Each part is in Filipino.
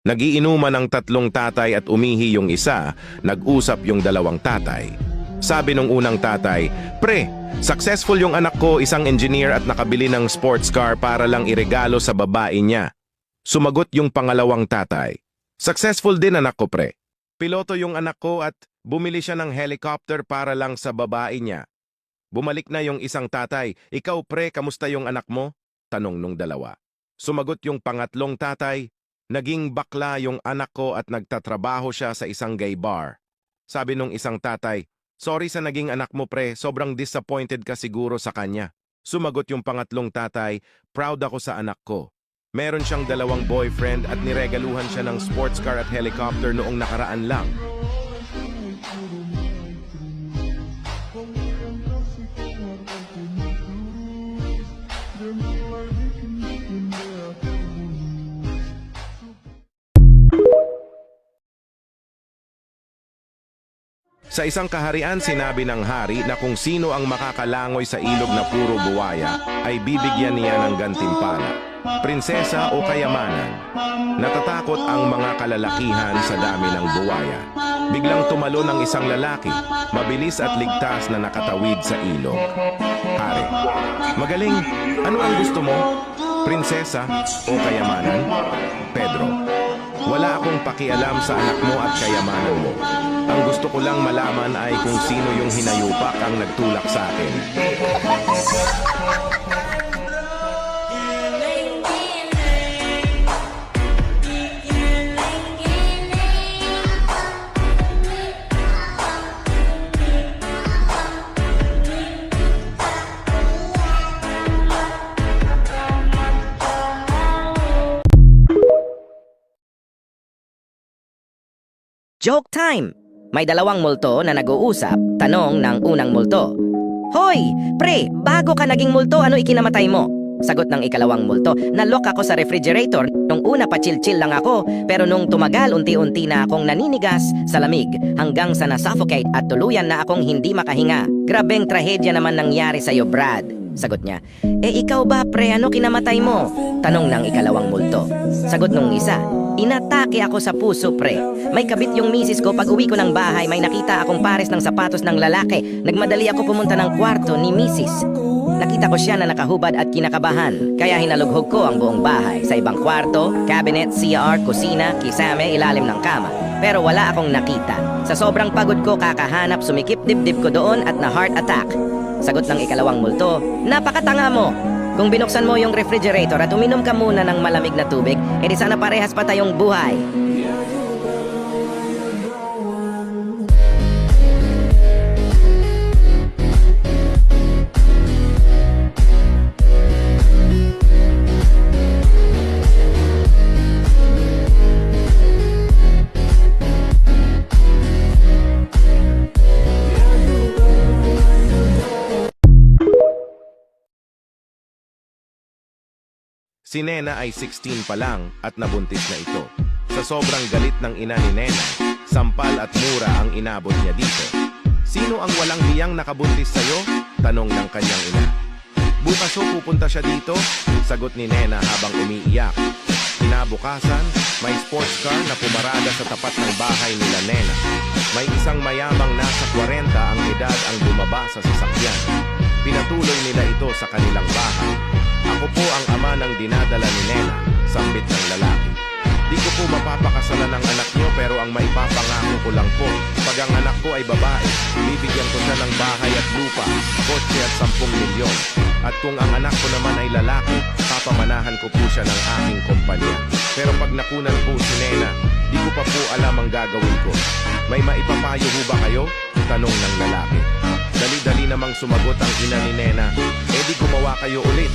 Nagiinuman ang tatlong tatay at umihi yung isa, nag-usap yung dalawang tatay. Sabi nung unang tatay, "Pre, successful yung anak ko, isang engineer at nakabili ng sports car para lang iregalo sa babae niya." Sumagot yung pangalawang tatay, "Successful din anak ko, pre. Piloto yung anak ko at bumili siya ng helicopter para lang sa babae niya." Bumalik na yung isang tatay, "Ikaw pre, kamusta yung anak mo?" Tanong nung dalawa. Sumagot yung pangatlong tatay, "Naging bakla yung anak ko at nagtatrabaho siya sa isang gay bar." Sabi nung isang tatay, "Sorry sa naging anak mo pre, sobrang disappointed ka siguro sa kanya." Sumagot yung pangatlong tatay, "Proud ako sa anak ko. Meron siyang dalawang boyfriend at niregaluhan siya ng sports car at helicopter noong nakaraan lang." Sa isang kaharian, sinabi ng hari na kung sino ang makakalangoy sa ilog na puro buwaya ay bibigyan niya ng gantimpala, prinsesa o kayamanan. Natatakot ang mga kalalakihan sa dami ng buwaya. Biglang tumalon ang isang lalaki, mabilis at ligtas na nakatawid sa ilog. "Hari, magaling, ano ang gusto mo? Prinsesa o kayamanan?" "Pedro, wala akong pakialam sa anak mo at kayamanan mo. Ang gusto ko lang malaman ay kung sino yung hinayupak ang nagtulak sa akin." Joke time! May dalawang multo na nag-uusap, tanong ng unang multo. "Hoy, pre, bago ka naging multo, ano ikinamatay mo?" Sagot ng ikalawang multo, "Nalok ako sa refrigerator. Nung una pa chill-chill lang ako, pero nung tumagal unti-unti na akong naninigas sa lamig hanggang sa nasuffocate at tuluyan na akong hindi makahinga. Grabeng trahedya naman nangyari sa'yo, Brad." Sagot niya. Ikaw ba, pre, ano kinamatay mo?" Tanong ng ikalawang multo. Sagot nung isa, "Inatake ako sa puso, pre. May kabit yung misis ko, pag uwi ko ng bahay, may nakita akong pares ng sapatos ng lalaki. Nagmadali ako pumunta ng kwarto ni misis. Nakita ko siya na nakahubad at kinakabahan, kaya hinalughog ko ang buong bahay. Sa ibang kwarto, cabinet, CR, kusina, kisame, ilalim ng kama. Pero wala akong nakita. Sa sobrang pagod ko kakahanap, sumikip dibdib ko doon at na heart attack." Sagot ng ikalawang multo, "Napakatanga mo! Kung binuksan mo yung refrigerator at uminom ka muna ng malamig na tubig, edi sana parehas pa tayong buhay." Si Nena ay 16 pa lang at nabuntis na ito. Sa sobrang galit ng ina ni Nena, sampal at mura ang inabot niya dito. "Sino ang walang hiyang nakabuntis sa'yo?" tanong ng kanyang ina. "Bukas o pupunta siya dito?" sagot ni Nena habang umiiyak. Kinabukasan, may sports car na pumarada sa tapat ng bahay nila Nena. May isang mayamang nasa 40 ang edad ang bumaba sa sasakyan. Pinatuloy nila ito sa kanilang bahay. "Ako po ang ama ng dinadala ni Nena," sambit ng lalaki. "Di ko po mapapakasalan ang anak niyo pero ang maipapangako ko lang po, pag ang anak ko ay babae, bibigyan ko siya ng bahay at lupa, kotse at 10 milyon. At kung ang anak ko naman ay lalaki, papamanahan ko po siya ng aking kumpanya. Pero pag nakunan po si Nena, di ko pa po alam ang gagawin ko. May maipapayo ho ba kayo?" tanong ng lalaki. Dali-dali namang sumagot ang ina ni Nena, "Di gumawa kayo ulit."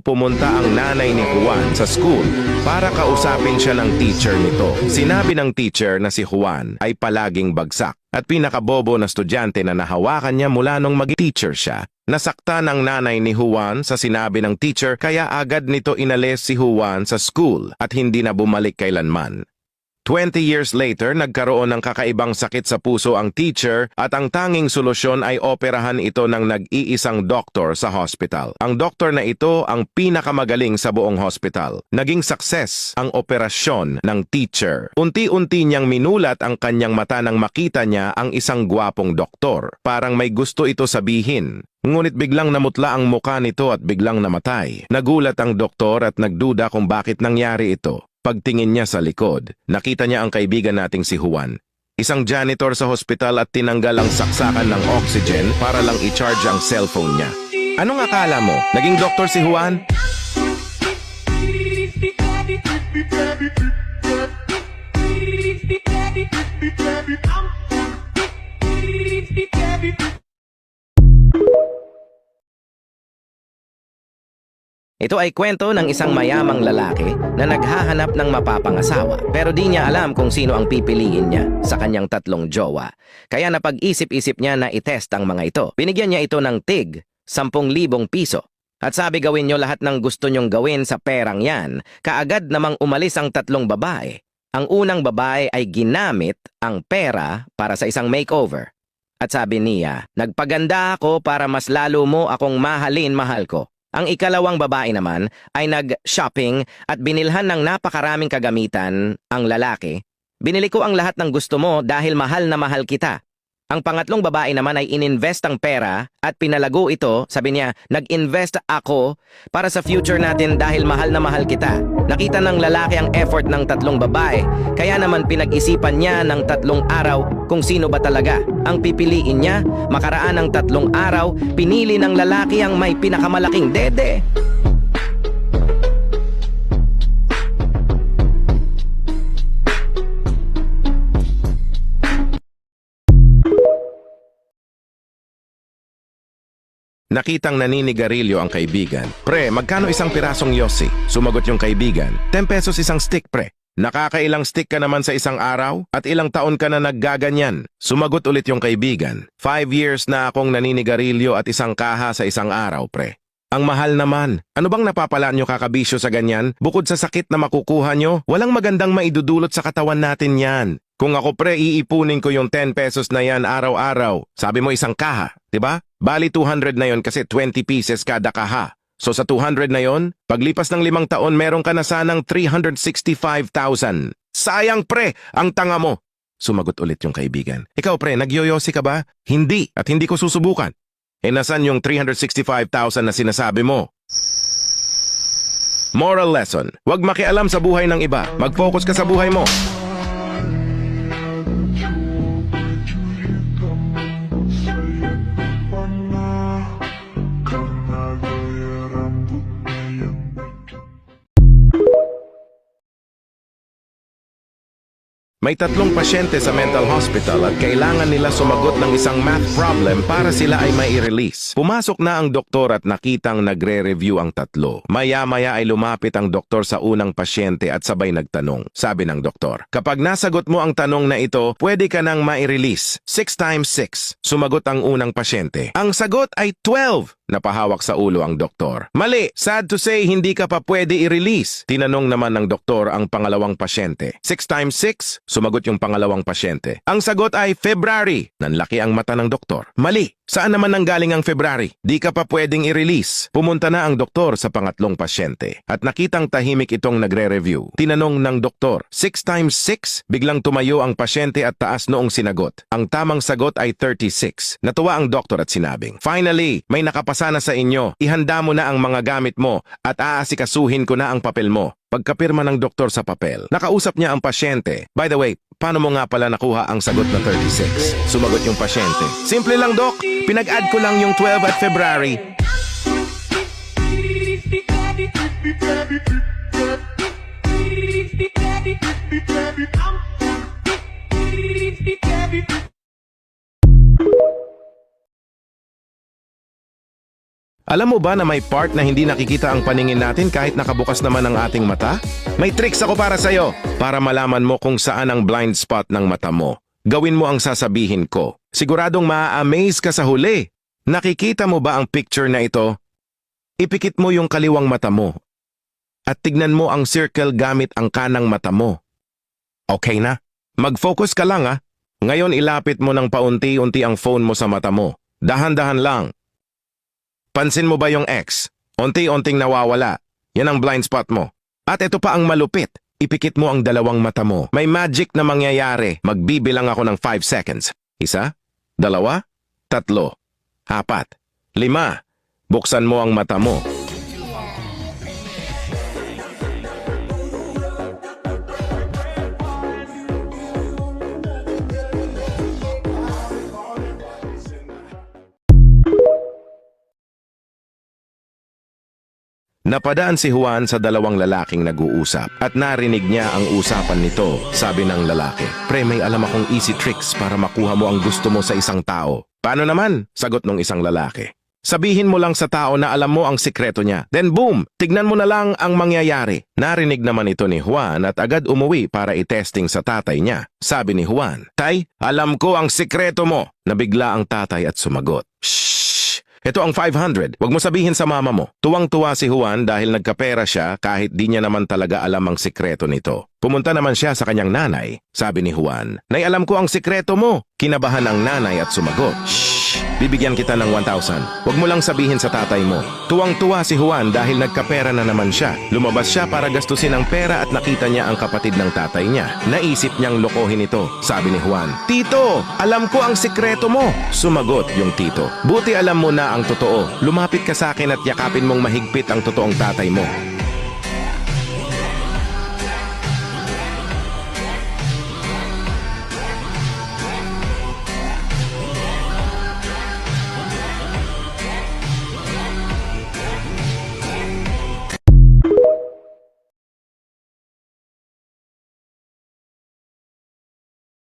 pumunta ang nanay ni Juan sa school para kausapin siya ng teacher nito. Sinabi ng teacher na si Juan ay palaging bagsak at pinakabobo na estudyante na nahawakan niya mula nung mag-teacher siya. Nasaktan ang nanay ni Juan sa sinabi ng teacher kaya agad nito inalis si Juan sa school at hindi na bumalik kailanman. 20 years later, nagkaroon ng kakaibang sakit sa puso ang teacher at ang tanging solusyon ay operahan ito ng nag-iisang doktor sa hospital. Ang doktor na ito ang pinakamagaling sa buong hospital. Naging success ang operasyon ng teacher. Unti-unti niyang minulat ang kanyang mata nang makita niya ang isang gwapong doktor. Parang may gusto ito sabihin. Ngunit biglang namutla ang muka nito at biglang namatay. Nagulat ang doktor at nagduda kung bakit nangyari ito. Pagtingin niya sa likod, nakita niya ang kaibigan nating si Juan. Isang janitor sa hospital at tinanggal ang saksakan ng oxygen para lang i-charge ang cellphone niya. Anong akala mo? Naging doktor si Juan? Ito ay kwento ng isang mayamang lalaki na naghahanap ng mapapangasawa pero di niya alam kung sino ang pipiliin niya sa kanyang 3 jowa. Kaya napag-isip-isip niya na itest ang mga ito. Binigyan niya ito ng tig 10,000 piso. At sabi gawin niyo lahat ng gusto niyong gawin sa perang yan. Kaagad namang umalis ang 3 babae. Ang unang babae ay ginamit ang pera para sa isang makeover. At sabi niya, nagpaganda ako para mas lalo mo akong mahalin mahal ko. Ang ikalawang babae naman ay nag-shopping at binilhan ng napakaraming kagamitan ang lalaki. Binili ko ang lahat ng gusto mo dahil mahal na mahal kita. Ang pangatlong babae naman ay ininvest ang pera at pinalago ito. Sabi niya, nag-invest ako para sa future natin dahil mahal na mahal kita. Nakita ng lalaki ang effort ng 3 babae, kaya naman pinag-isipan niya ng 3 araw kung sino ba talaga ang pipiliin niya. Makaraan ng 3 araw, pinili ng lalaki ang may pinakamalaking dede. Nakitang naninigarilyo ang kaibigan. Pre, magkano isang pirasong yosi? Sumagot yung kaibigan. 10 pesos isang stick, pre. Nakakailang stick ka naman sa isang araw? At ilang taon ka na naggaganyan? Sumagot ulit yung kaibigan. 5 years na akong naninigarilyo at isang kaha sa isang araw, pre. Ang mahal naman. Ano bang napapala nyo kakabisyo sa ganyan? Bukod sa sakit na makukuha nyo, walang magandang maidudulot sa katawan natin yan. Kung ako pre, iipunin ko yung 10 pesos na yan araw-araw. Sabi mo isang kaha, di ba? Bali 200 na yon kasi 20 pieces kada kaha. So sa 200 na yon, paglipas ng 5 taon meron ka na sanang 365,000. Sayang pre, ang tanga mo. Sumagot ulit yung kaibigan. Ikaw pre, nagyoyosi ka ba? Hindi, at hindi ko susubukan. E nasan yung 365,000 na sinasabi mo? Moral lesson, huwag makialam sa buhay ng iba. Mag-focus ka sa buhay mo. May 3 pasyente sa mental hospital at kailangan nila sumagot ng isang math problem para sila ay mai-release. Pumasok na ang doktor at nakitang nagre-review ang 3. Maya-maya ay lumapit ang doktor sa unang pasyente at sabay nagtanong. Sabi ng doktor, kapag nasagot mo ang tanong na ito, pwede ka nang mai-release. 6 times 6. Sumagot ang unang pasyente. Ang sagot ay 12. Napahawak sa ulo ang doktor. Mali! Sad to say, hindi ka pa pwede i-release. Tinanong naman ng doktor ang pangalawang pasyente. 6 times 6? Sumagot yung pangalawang pasyente. Ang sagot ay February. Nanlaki ang mata ng doktor. Mali! Saan naman nanggaling ang February? Di ka pa pwedeng i-release. Pumunta na ang doktor sa pangatlong pasyente at nakitang tahimik itong nagre-review. Tinanong ng doktor, 6 times 6? Biglang tumayo ang pasyente at taas noong sinagot. Ang tamang sagot ay 36. Natuwa ang doktor at sinabing, finally, may nakapasa na sa inyo. Ihanda mo na ang mga gamit mo at aasikasuhin ko na ang papel mo. Pagkapirma ng doktor sa papel, nakausap niya ang pasyente. By the way, paano mo nga pala nakuha ang sagot na 36? Sumagot yung pasyente. Simple lang, Dok. Pinag-add ko lang yung 12 at February. Alam mo ba na may part na hindi nakikita ang paningin natin kahit nakabukas naman ang ating mata? May tricks ako para sa'yo para malaman mo kung saan ang blind spot ng mata mo. Gawin mo ang sasabihin ko. Siguradong maa-amaze ka sa huli. Nakikita mo ba ang picture na ito? Ipikit mo yung kaliwang mata mo at tignan mo ang circle gamit ang kanang mata mo. Okay na? Mag-focus ka lang Ngayon ilapit mo ng paunti-unti ang phone mo sa mata mo. Dahan-dahan lang. Pansin mo ba yung X? Unti-unting nawawala. Yan ang blind spot mo. At ito pa ang malupit. Ipikit mo ang dalawang mata mo. May magic na mangyayari. Magbibilang ako ng 5 seconds. 1, 2, 3, 4, 5. Buksan mo ang mata mo. Napadaan si Juan sa dalawang lalaking nag-uusap at narinig niya ang usapan nito. Sabi ng lalaki, "Pre, may alam akong easy tricks para makuha mo ang gusto mo sa isang tao." "Paano naman?" sagot ng isang lalaki. "Sabihin mo lang sa tao na alam mo ang sikreto niya. Then boom, tignan mo na lang ang mangyayari." Narinig naman ito ni Juan at agad umuwi para i-testing sa tatay niya. Sabi ni Juan, "Tay, alam ko ang sikreto mo." Nabigla ang tatay at sumagot, "Shh! Ito ang 500. Huwag mo sabihin sa mama mo." Tuwang-tuwa si Juan dahil nagkapera siya kahit di niya naman talaga alam ang sikreto nito. Pumunta naman siya sa kanyang nanay. Sabi ni Juan, "Nay, alam ko ang sikreto mo." Kinabahan ang nanay at sumagot, "Shh! Bibigyan kita ng 1,000. Huwag mo lang sabihin sa tatay mo." Tuwang-tuwa si Juan dahil nagkapera na naman siya. Lumabas siya para gastusin ang pera at nakita niya ang kapatid ng tatay niya. Naisip niyang lokohin ito. Sabi ni Juan, "Tito, alam ko ang sikreto mo." Sumagot yung tito, "Buti alam mo na ang totoo. Lumapit ka sa akin at yakapin mong mahigpit ang totoong tatay mo."